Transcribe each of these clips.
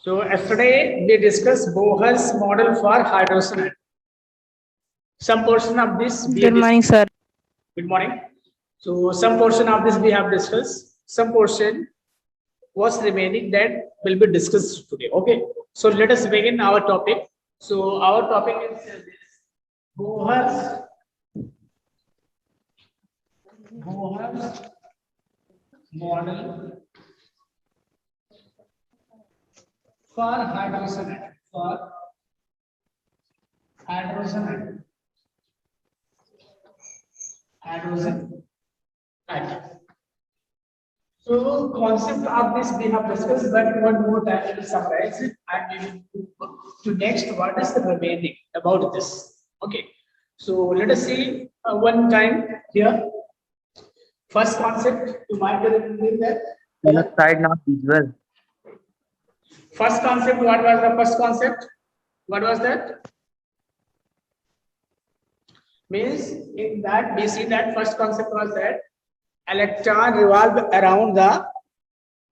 So yesterday we discussed Bohr's model for hydrogen. Some portion of this we Good morning, sir. Good morning. So some portion of this we have discussed. Some portion was remaining that will be discussed today. Okay. So let us begin our topic. So our topic is this: Bohr's model for hydrogen. Hydrogen atom. So concept of this we have discussed, but one more time to summarize it and we will move to next. What is the remaining about this? Okay. So let us see one time here. First concept, you might remember that. Left side not visual. First concept, what was the first concept? What was that? Means in that we see that first concept was that electron revolve around the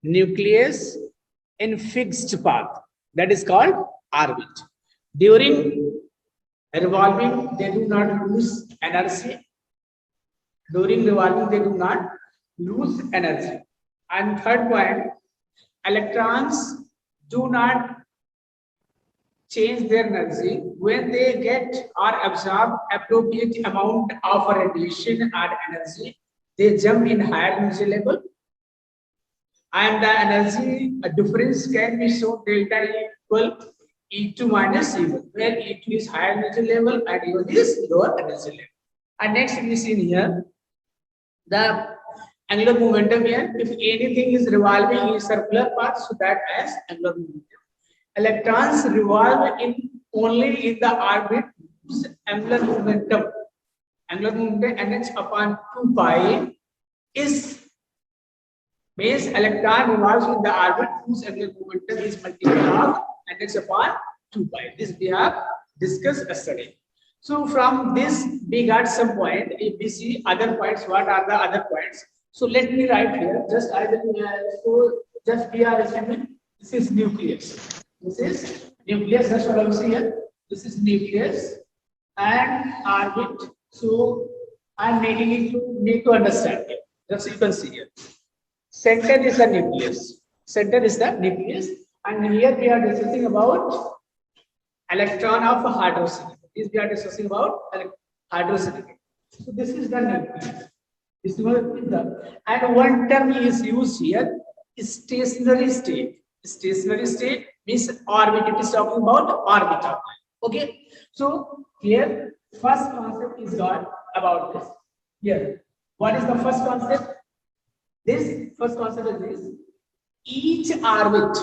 nucleus in fixed path. That is called orbit. During revolving, they do not lose energy. During revolving, they do not lose energy. And third point, electrons do not change their energy when they get or absorb appropriate amount of radiation and energy. They jump in higher energy level, and the energy difference can be shown delta equal E2 minus E1, where E2 is higher energy level and E1 is lower energy level. And next we see here the angular momentum here. If anything is revolving in circular path, so that as angular momentum. Electrons revolve in only in the orbit whose angular momentum nh upon 2 pi is means electron revolves in the orbit whose angular momentum is multiple of nh upon 2 pi. This we have discussed yesterday. So from this we got some point. If we see other points, what are the other points? So let me write here. Just I will so just we are assuming this is nucleus. This is nucleus. That's what I will see here. This is nucleus and orbit. So I'm making it to make you understand here. Just you can see here. Center is the nucleus. Center is the nucleus, and here we are discussing about electron of hydrogen. This we are discussing about hydrogen. So this is the nucleus. This is the and one term is used here: stationary state. Stationary state means orbit. It is talking about orbital. Okay. So here first concept is got about this. Here, what is the first concept? This first concept is this: each orbit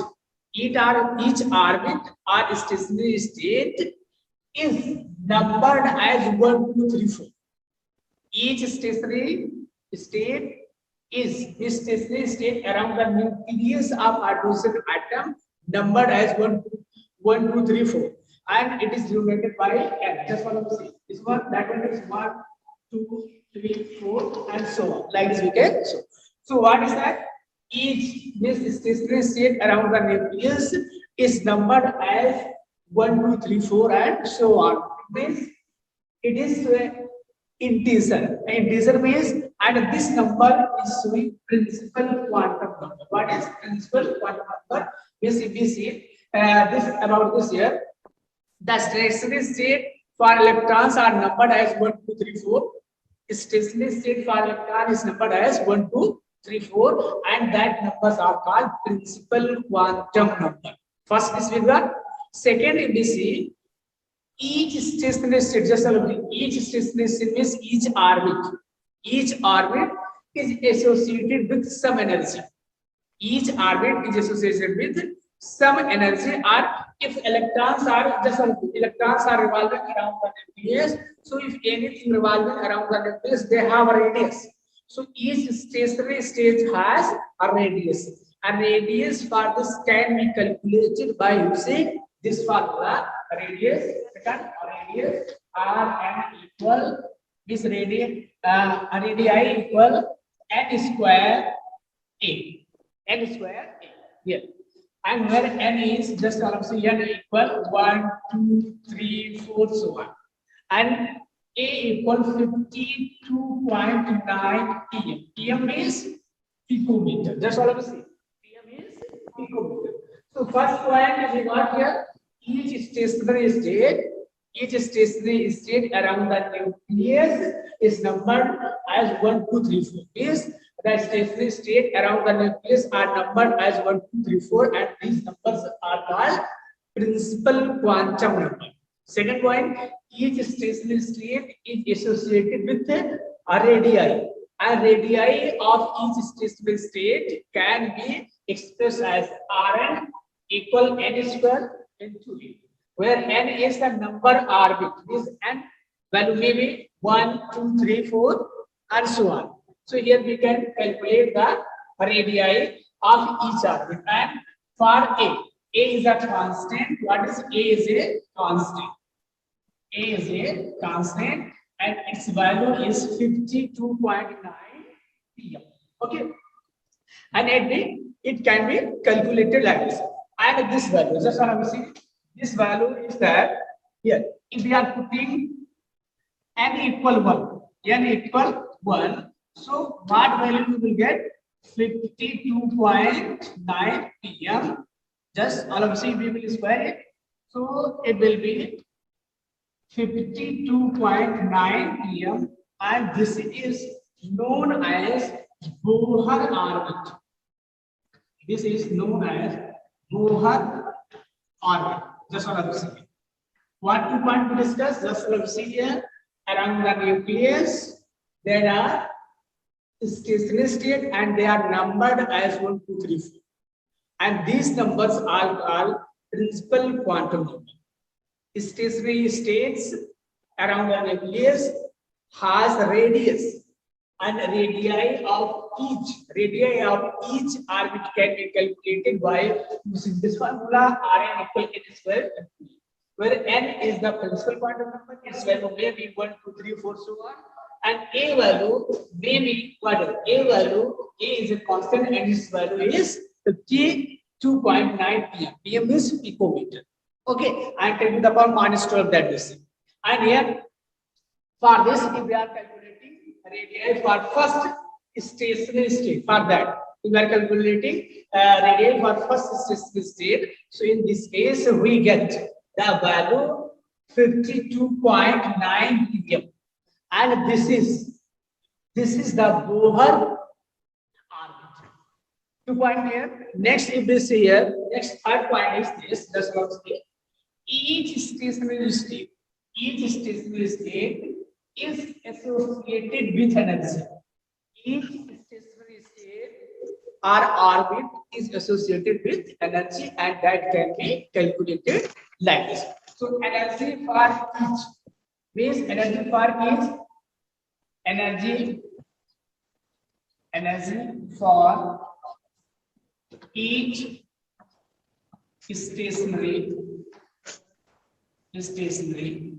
or stationary state is numbered as 1, 2, 3, 4. Each stationary state is this stationary state around the nucleus of hydrogen atom numbered as 1, 2, 3, 4, and it is denoted by n. Just want to see this one, that one is 1, 2, 3, 4, and so on. Like this we can show. So what is that? Each this stationary state around the nucleus is numbered as 1, 2, 3, 4, and so on. It is integer. Integer means, and this number is showing principal quantum number. What is principal quantum number? Means if we see this about this here, the stationary state for electrons are numbered as 1, 2, 3, 4. Stationary state for electron is numbered as 1, 2, 3, 4, and that numbers are called principal quantum number. First this we got. Second, if we see each stationary state, just each stationary state means each orbit is associated with some energy. Each orbit is associated with some energy, or if electrons are revolving around the nucleus. So if anything revolving around the nucleus, they have a radius. So each stationary state has a radius. A radius for this can be calculated by using this formula. Radius Rn equal this radii equal n square a. Here And where n is just also n equal 1, 2, 3, 4, so on. And A equal 52.9 pm. Pm is picometer. Just all of us see. Pm is picometer. So first point we got here, each stationary state around the nucleus is numbered as 1, 2, 3, 4. Means the stationary state around the nucleus are numbered as 1, 2, 3, 4, and these numbers are called principal quantum number. Second point, each stationary state is associated with a radii. A radii of each stationary state can be expressed as Rn equal n square into E, where n is the number orbit. This n value may be 1, 2, 3, 4, and so on. So here we can calculate the radii of each orbit. And for A is a constant. What is A? Is a constant. A is a constant, and its value is 52.9 pm. Okay, and at the it can be calculated like this. And this value, just how we see, this value is that here. If we are putting n equal 1, so what value we will get? 52.9 pm. Just all of us see, we will square it, so it will be 52.9 pm, and this is known as Bohr orbit. This is known as Bohr orbit. Just what I was saying. What we want to discuss? Just what I was saying here. Around the nucleus, there are stationary state, and they are numbered as 1, 2, 3, 4. And these numbers are called principal quantum number. Stationary states around the nucleus has radius, and radii of each orbit can be calculated by using this formula Rn equal n square, where n is the principal quantum number. Its value may be 1, 2, 3, 4, so on, and A value may be whatever. A is a constant, and its value is 52.9 pm. Pm is picometer. Okay, I am taking the power minus 12 that is. And here for this, if we are calculating radii for first stationary state, for that we are calculating radii for first stationary state. So in this case, we get the value 52.9 pm, and this is the Bohr orbit. 2 point here. Next, if we see here, next third point is this. That's what say. Each stationary state is associated with energy. Each stationary state or orbit is associated with energy, and that can be calculated like this. So energy for each means energy for each stationary state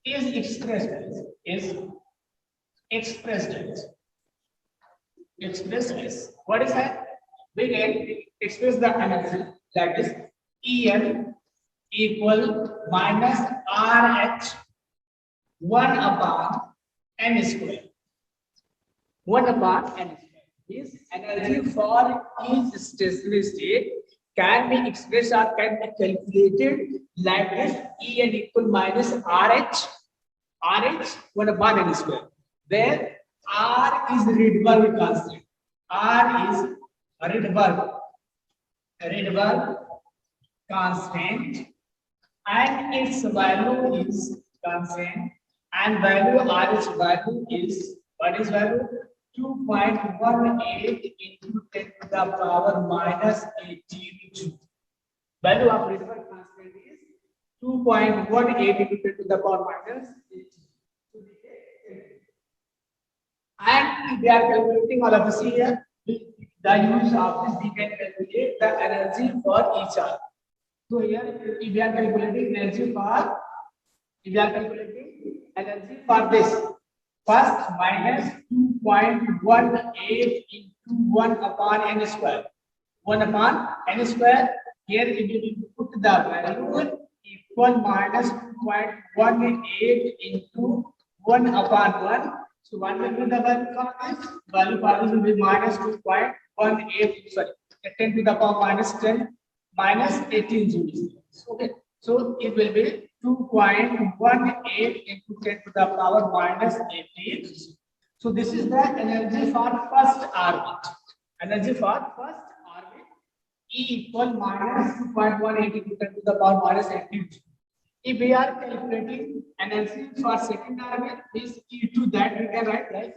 is expressed as what is that? We can express the energy that is En equal minus RH 1 upon n square. 1 upon n square. This energy for each stationary state can be expressed or can be calculated like this: En equal minus RH 1 upon n square, where R is Rydberg constant. R is Rydberg constant, and its value is constant, and value RH value is what is value? 2.18 into 10 to the power minus 82. Value of Rydberg constant is 2.18 into 10 to the power minus 82. And if we are calculating all of this here, with the use of this, we can calculate the energy for each hour. So here, if we are calculating energy for this, First minus 2.18 into 1 upon n square. 1 upon n square. Here if you put the value equal minus 2.18 into 1 upon 1. So 1 will be the value of this. Value for this will be minus 2.18. Sorry, 10 to the power minus 10 minus 18 joules. Okay. So it will be 2.18 into 10 to the power minus 18. So this is the energy for first orbit. Energy for first orbit E equal minus 2.18 into 10 to the power minus 18. If we are calculating energy for second orbit, is E2 that we can write like.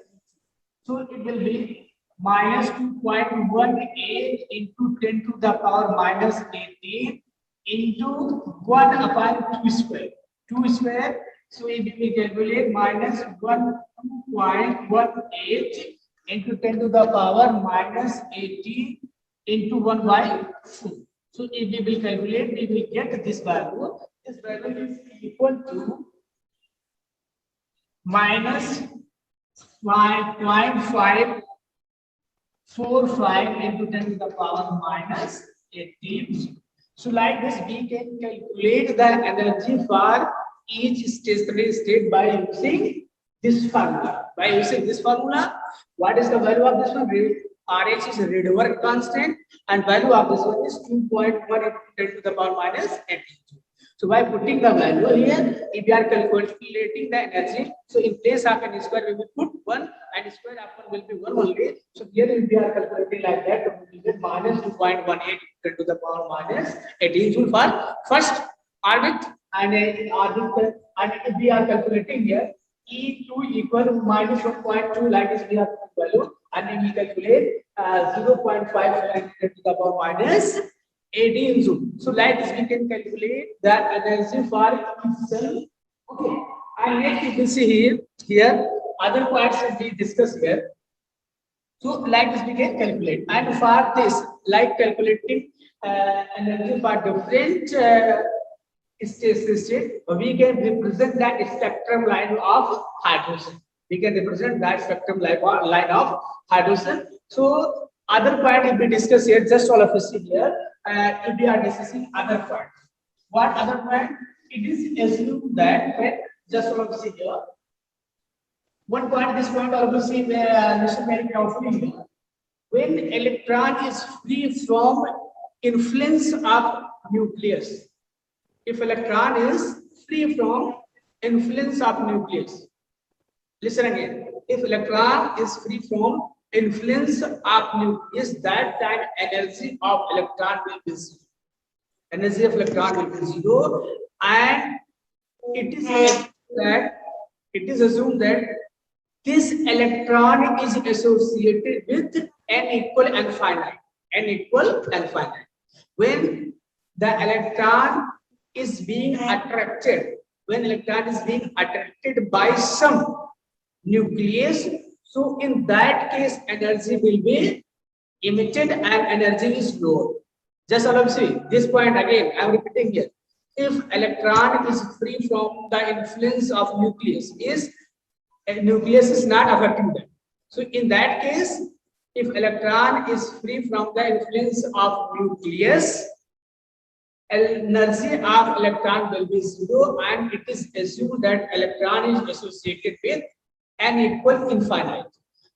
So it will be minus 2.18 into 10 to the power minus 18 into 1 upon 2 square. 2 square. So if we calculate minus 2.18 into 10 to the power minus 18 into 1 by 4. So if we will calculate, we will get this value. This value is equal to minus 5.545 into 10 to the power minus 18. So like this, we can calculate the energy for each stationary state by using this formula. By using this formula, what is the value of this one? RH is read work constant, and value of this one is 2.1 to the power minus 18. So by putting the value here, if we are calculating the energy, so in place of n square, we will put 1 and square of 1 will be 1 only. So here if we are calculating like that, we will get minus 2.18 to the power minus 18 joule for first orbit, and in orbit, and if we are calculating here, E2 equal minus 1.2 like this we have value, and then we calculate 0.5 to the power minus 18 joule. So like this we can calculate the energy for itself. Okay. And next you can see here other points that we discussed here. So like this we can calculate, and for this like calculating energy for different state, we can represent that spectrum line of hydrogen. We can represent that spectrum line of hydrogen. So other point if we discuss here, just all of us see here, if we are discussing other point. What other point? It is assumed that when just all of us see here. One point, this point all of us see listen very carefully here. When electron is free from influence of nucleus. If electron is free from influence of nucleus. Listen again. If electron is free from influence of nucleus, that time energy of electron will be zero. Energy of electron will be zero, and it is assumed that this electron is associated with n equal infinite. N equal infinite. When the electron is being attracted, by some nucleus, so in that case energy will be emitted and energy is low. Just see this point again, I am repeating here. If electron is free from the influence of nucleus, nucleus is not affecting them. So in that case, if electron is free from the influence of nucleus, energy of electron will be zero, and it is assumed that electron is associated with n equal infinite.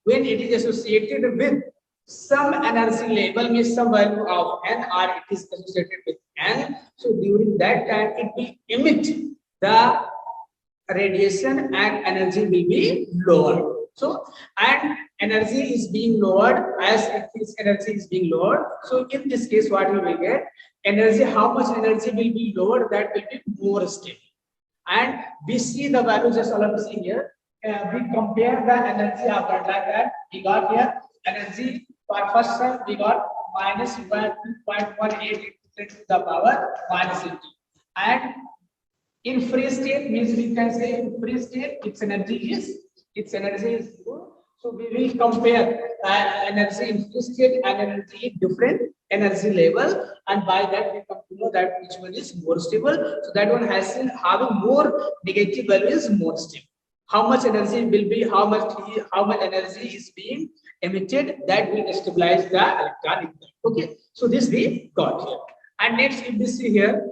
When it is associated with some energy level, means some value of n, or it is associated with n, so during that time it will emit the radiation and energy will be lower. So, and energy is being lowered as its energy is being lowered. So in this case, what we will get? Energy, how much energy will be lowered, that will be more stable. And we see the values just all of us here. We compare the energy of that, like that. We got here energy for first cell, we got minus 1.18 to the power minus 80. And in free state means we can say in free state its energy is zero. So we will compare energy in free state and energy different energy level, and by that we come to know that which one is more stable. So that one has having more negative value is more stable. how much energy will be, how much energy is being emitted, that will stabilize the electron in that. Okay, so this we got here. And next, if we see here,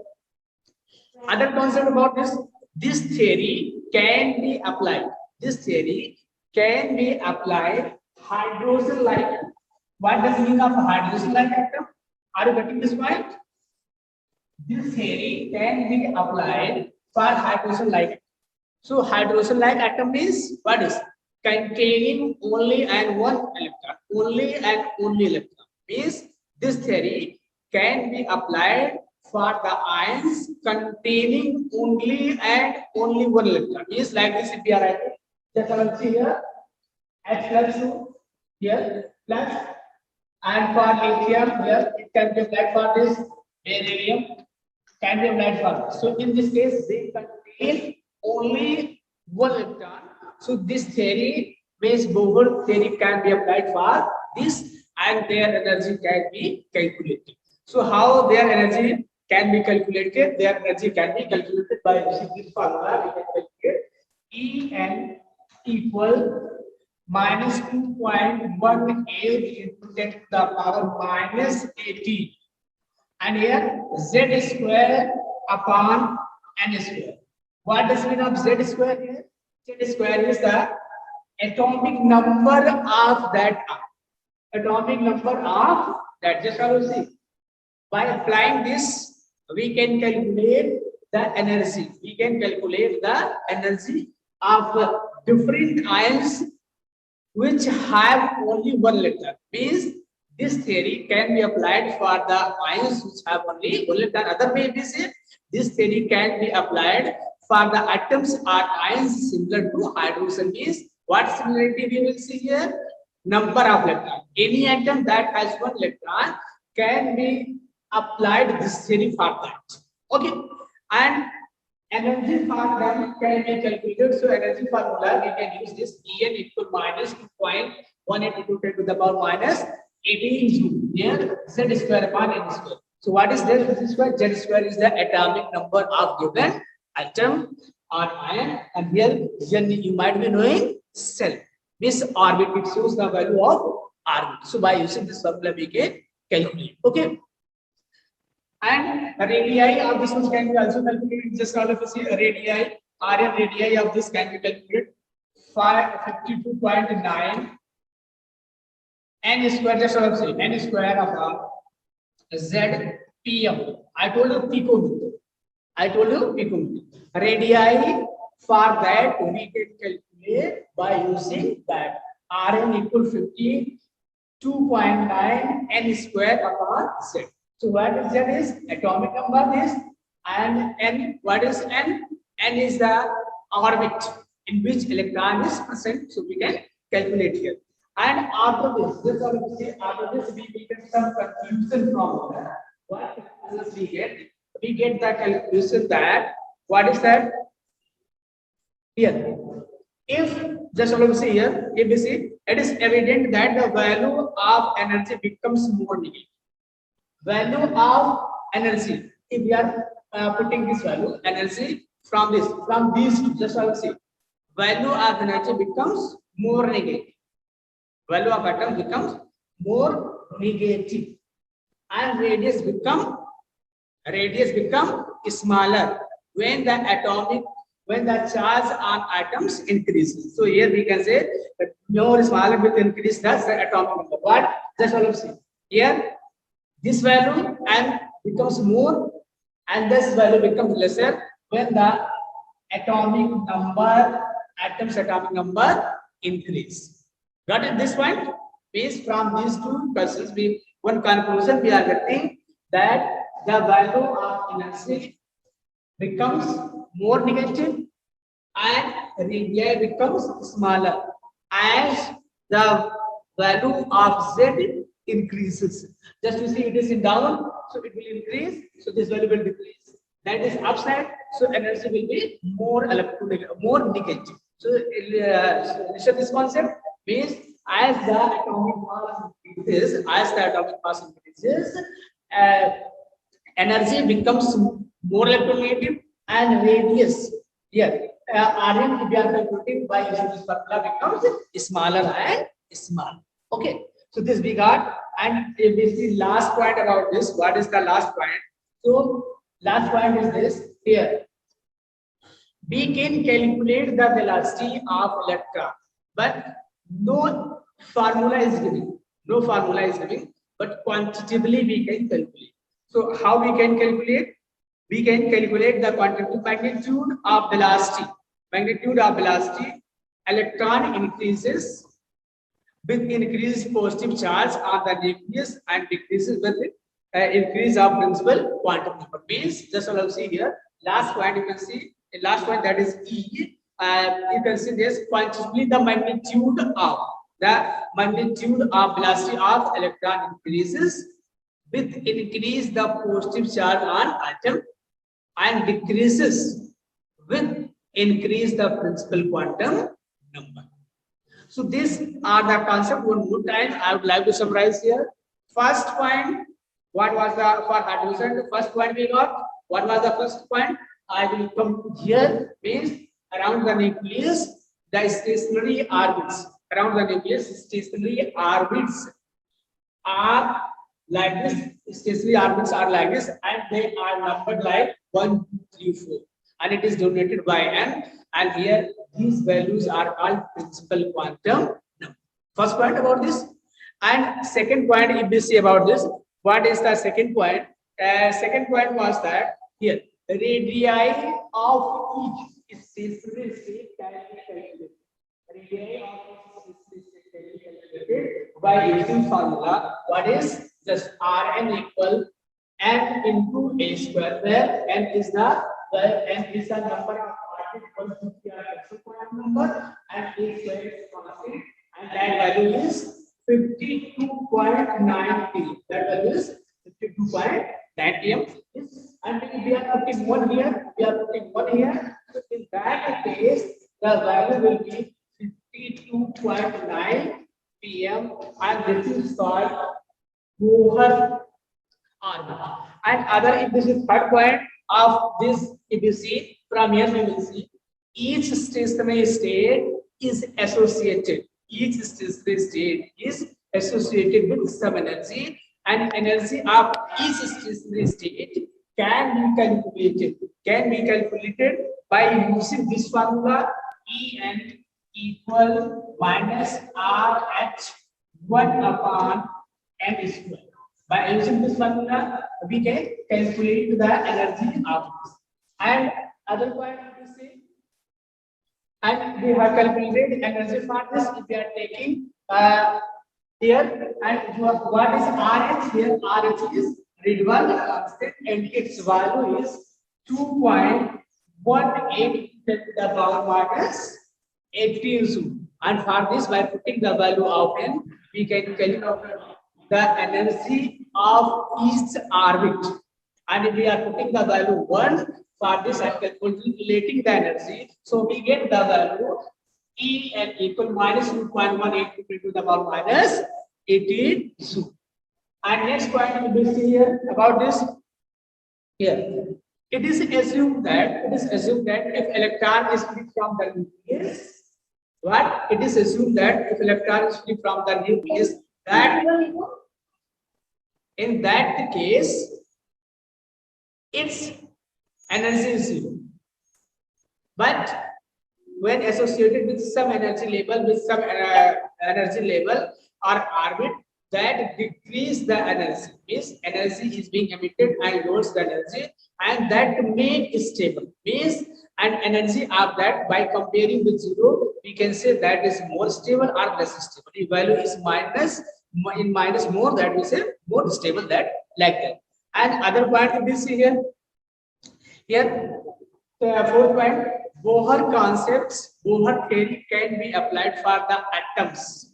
other concept about this theory can be applied. This theory can be applied hydrogen like. What does it mean of hydrogen like atom? Are you getting this point? This theory can be applied for hydrogen like. So hydrogen like atom is what is containing only and one electron, only and only electron. Means this theory can be applied for the ions containing only and only one electron. Means like this, if we are writing, just I will see here H plus 2 here plus, and for lithium here it can be applied for this beryllium, can be applied for this. So in this case they contain only one electron. So this theory, Weiss Bohr theory, can be applied for this, and their energy can be calculated. So how their energy can be calculated? Their energy can be calculated by using this formula. We can calculate En equal minus 2.18 into 10 to the power minus 18, and here z square upon n square. What does mean of z square here? Z square is the atomic number of that atom. Atomic number of that. Just how you see. By applying this, we can calculate the energy. We can calculate the energy of different ions which have only one electron. Means this theory can be applied for the ions which have only one electron. Other way we say this theory can be applied for the atoms or ions similar to hydrogen. Means what similarity we will see here? Number of electrons. Any atom that has one electron can be applied this theory for that. Okay, and energy for them can be calculated. So energy formula we can use this En equal minus 2.18 into 10 to the power minus 18 joule near z square upon n square. So what is z square? Z square is the atomic number of given atom or ion, and here you might be knowing cell. This orbit, it shows the value of orbit. So by using this formula we can calculate. Okay. And radii of this one can be also calculated. Just all of us see radii, Rn radii of this can be calculated. 52.9 n square. Just all of us see n square of z pm. I told you picometer. Radii for that we can calculate by using that Rn equal 52.9 n square upon z. So what is that is atomic number this, and n, what is n? N is the orbit in which electron is present. So we can calculate here. And after this, we will get some conclusion from that. What is we get? We get the conclusion that what is that? Here, if just let us see here, if we see, it is evident that the value of energy becomes more negative. Value of energy, if we are putting this value energy from these two, just I will say value of energy becomes more negative. Value of atom becomes more negative, and radius become smaller when the charge on atoms increases. So here we can say that more smaller with increase the atomic number. What? Just all of see here. This value and becomes more, and this value becomes lesser when the atomic number increase. Got it? This point? Based from these two questions, one conclusion we are getting that the value of energy becomes more negative and radii becomes smaller as the value of z increases. Just to see, it is in down, so it will increase, so this value will decrease. That is upside, so energy will be more negative. So this concept means as the atomic mass increases, energy becomes more electronegative, and radius here Rn, if you are calculating by using this formula, becomes smaller and smaller. Okay, so this we got, and if this is last point about this, what is the last point? So last point is this here. We can calculate the velocity of electron, but no formula is given. No formula is given, but quantitatively we can calculate. So how we can calculate? We can calculate the quantitative magnitude of velocity. Magnitude of velocity, electron increases with increased positive charge on the nucleus and decreases with increase of principal quantum number. Means just allow see here. Last point you can see. The last one, that is E. You can see this quantitatively the magnitude of velocity of electron increases with increase the positive charge on atom and decreases with increase the principal quantum number. So these are the concept. One more time I would like to summarize here. First point, what was the for hydrogen? The first point we got. What was the first point? I will come here. Means around the nucleus, the stationary orbits. Around the nucleus, stationary orbits are like this. Stationary orbits are like this, and they are numbered like 1, 2, 3, 4, and it is denoted by n. And here these values are called principal quantum number. First point about this, and second point, if we see about this, what is the second point? Second point was that here radii of each stationary state can be calculated. Radii of each stationary state can be calculated by using formula. What is just Rn equal n into a square, where n is the number of particles which are quantum number, and a square is constant, and that value is 52.90. That value is 52.90. And if we are putting 1 here, we are putting 1 here. So in that case, the value will be 52.9 pm, and this is called Bohr orbit. And other, if this is third point of this, if you see from here, we will see each stationary state is associated. Each stationary state is associated with some energy, and energy of each stationary state can be calculated by using this formula En equal minus RH 1 upon m square. By using this formula, we can calculate the energy of this. And other point we see, and we have calculated energy for this. If we are taking here, and what is RH here? RH is Rydberg constant, and its value is 2.18 to the power minus 18 joule. And for this, by putting the value of n, we can calculate the energy of each orbit. And if we are putting the value 1 for this and calculating the energy, so we get the value En equal minus 2.18 to the power minus 18 joule. And next point we will see here about this. Here, it is assumed that if electron is free from the nucleus, what? It is assumed that if electron is free from the nucleus, that in that case, its energy is 0. But when associated with some energy level, or orbit, that decrease the energy, means energy is being emitted and lowers the energy, and that make it stable, means an energy of that by comparing with 0, we can say that is more stable or less stable. If value is minus more, that we say more stable, that like that. And other point we see here, the fourth point, Bohr concepts, Bohr theory can be applied for the atoms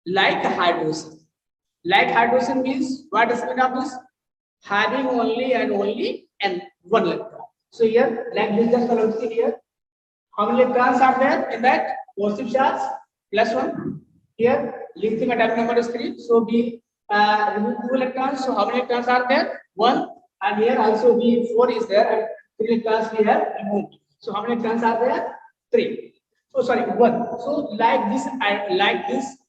like hydrogen. Like hydrogen means, what is the meaning of this? Having only and only one electron. So here, like this, just follow here. How many electrons are there in that? Positive charge +1. Here, lithium atomic number is 3. So we remove 2 electrons. So how many electrons are there? 1. And here also we 4 is there, and 3 electrons we have removed. So how many electrons are there? 3. Oh, sorry, 1. So like these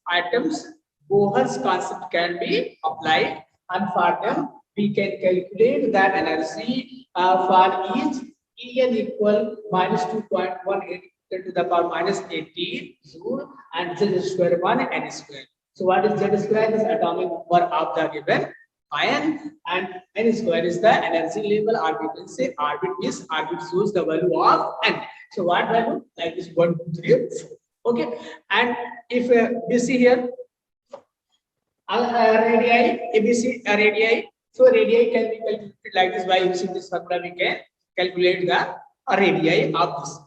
items, Bohr's concept can be applied, and for them we can calculate the energy for each En equal minus 2.18 to the power minus 18 joule and Z square 1 N square. So what is Z square? Is atomic number of the given ion, and N square is the energy level, or we can say orbit is orbit shows the value of N. So what value? Like this 1, 2, 3, 4. Okay, and if we see here radii, ABC radii. So radii can be calculated like this by using this formula. We can calculate the radii of this.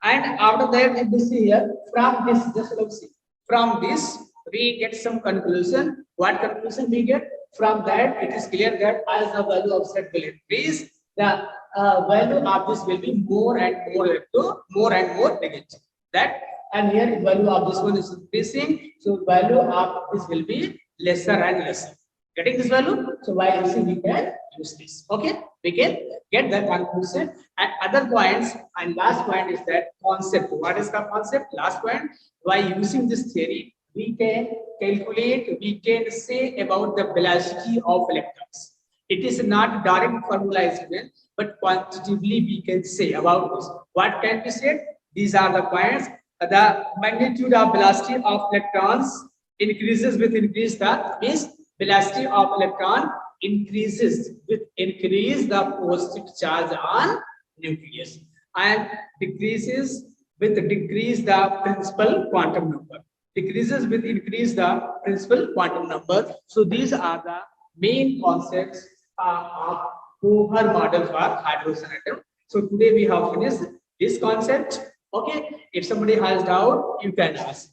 And after that, if we see here, from this, just let's see. From this, we get some conclusion. What conclusion we get? From that, it is clear that as the value of Z will increase, the value of this will be more and more negative. That, and here the value of this one is increasing, so value of this will be lesser and lesser. Getting this value? So by using we can use this. Okay, we can get the conclusion. And other points, and last point is that concept. What is the concept? Last point, by using this theory, we can calculate, we can say about the velocity of electrons. It is not direct formula is given, but quantitatively we can say about this. What can be said? These are the points. The magnitude of velocity of electrons increases with increase the means velocity of electron increases with increase the positive charge on nucleus, and decreases with decrease the principal quantum number. Decreases with increase the principal quantum number. So these are the main concepts of Bohr model for hydrogen atom. So today we have finished this concept. Okay, if somebody has doubt, you can ask.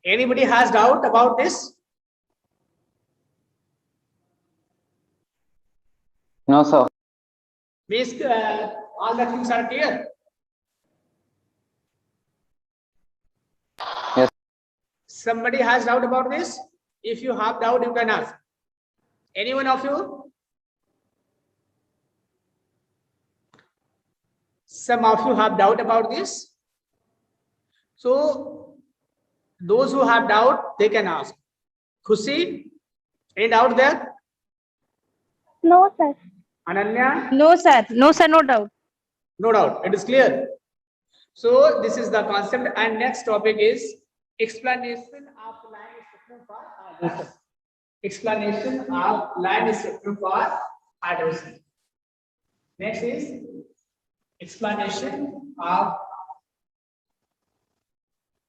Anybody has doubt about this? No, sir. Means all the things are clear. Yes. Somebody has doubt about this? If you have doubt, you can ask. Any one of you? Some of you have doubt about this. So those who have doubt, they can ask. Khushi, any doubt there? No, sir. Ananya? No, sir. No, sir. No doubt. No doubt, it is clear. So this is the concept, and next topic is explanation of line spectrum for hydrogen. Explanation of line spectrum for hydrogen. Next is explanation of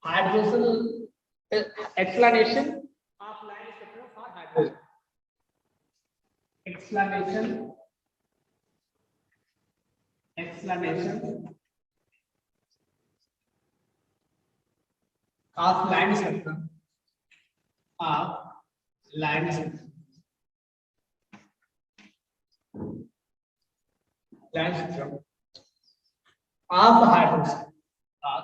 hydrogen. Explanation of line spectrum for hydrogen. Explanation of line spectrum of line spectrum. Line spectrum of hydrogen. Of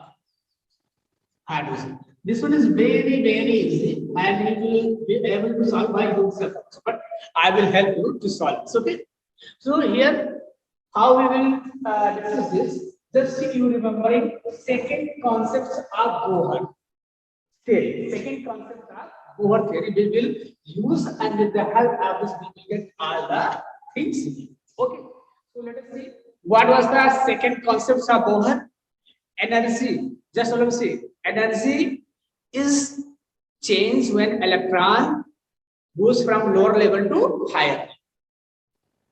hydrogen. This one is very easy, and you will be able to solve by yourself. But I will help you to solve this. Okay. So here, how we will discuss this? Just see you remembering second concepts of Bohr theory. Second concept of Bohr theory we will use, and with the help of this we will get all the things. Okay. So let us see. What was the second concept of Bohr? Energy. Just let us see. Energy is change when electron goes from lower level to higher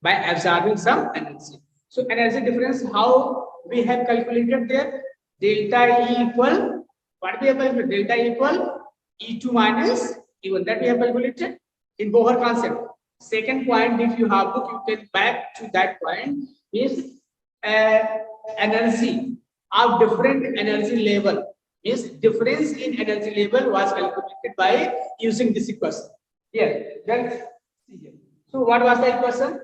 by absorbing some energy. So energy difference, how we have calculated there? Delta E equal, what we have calculated? Delta E equal E2 minus E1. That we have calculated in Bohr concept. Second point, if you have book, you can back to that point, is energy of different energy level. Means difference in energy level was calculated by using this equation. Here, let's see here. So what was the equation?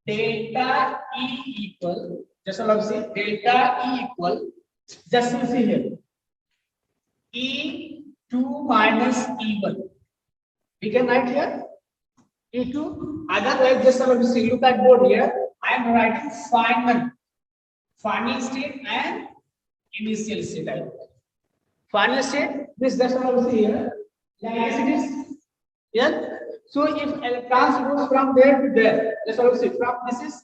Delta E equal, just let us see, delta E equal, just you see here, E2 minus E1. We can write here E2. Otherwise, just let us see, look at board here. I am writing Feynman. final state and initial state. Final state, this just also here, like as it is here. So if electrons goes from there to there, let's also see from this is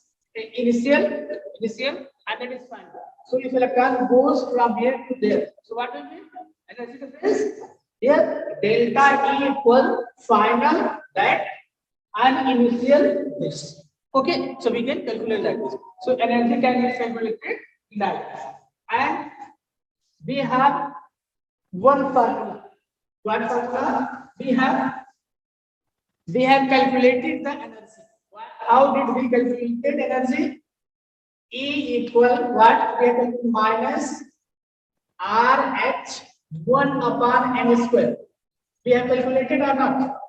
initial, and that is final. So if electron goes from here to there, so what will be energy difference? Here delta E equal final that and initial this. Okay, so we can calculate like this. So energy can be calculated like this. And we have one formula. What formula? We have calculated the energy. How did we calculate energy? E equal what? We have minus RH 1 upon n square. We have calculated or not?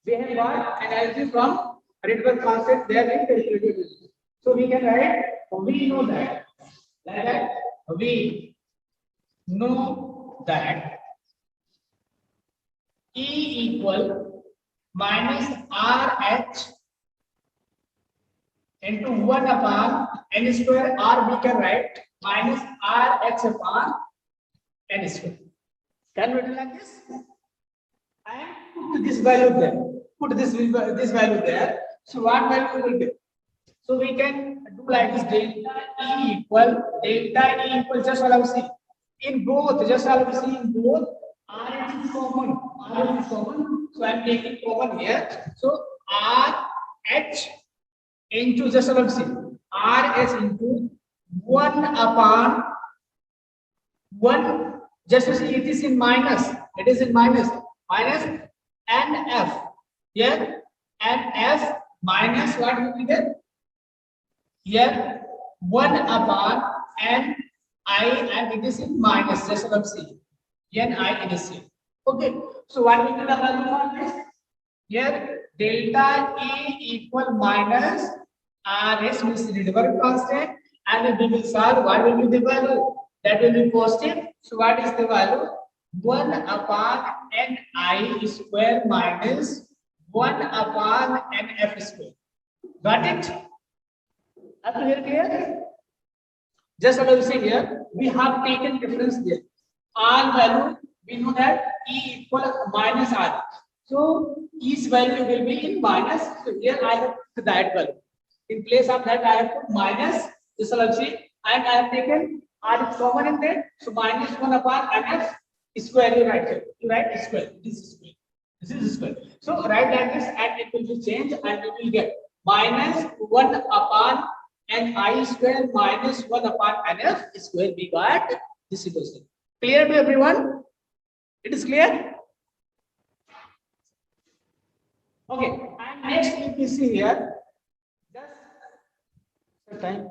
We have got energy from Rydberg constant. There we calculated. So we can write. We know that. Like that. We know that E equal minus RH into 1 upon n square, or we can write minus RH upon n square. Can we do like this? And put this value there. Put this value there. So what value will be? So we can do like this: delta E equal just allow C in both. Just allow C in both. RH is common. RH is common. So I am taking common here. So RH into just allow C. RH into 1 upon 1. Just see it is in minus. It is in minus. Minus NF. Here NF minus what will be there? Here 1 upon N I, and it is in minus. Just allow C. N I it is here. Okay. So what will be the value for this? Here delta E equal minus RH means Rydberg constant, and we will solve. What will be the value? That will be positive. So what is the value? 1 upon Ni square minus 1 upon Nf square. Got it? Up to here clear? Just as I was saying here, we have taken difference there. R value, we know that E equal minus R. So E's value will be in minus. So here I have put that value. In place of that, I have put minus. This will see, and I have taken R is common in there. So minus 1 upon Nf square. You write here. You write square. This is square. This is square. So write like this, and it will be changed, and we will get minus 1 upon Ni square minus 1 upon Nf square. We got this equation. Clear to everyone? It is clear? Okay. And next, if you see here, just time.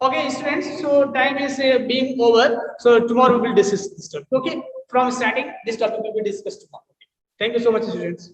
Okay, students. So time is being over. So tomorrow we will discuss this topic. Okay. From starting, this topic will be discussed tomorrow. Okay. Thank you so much, students.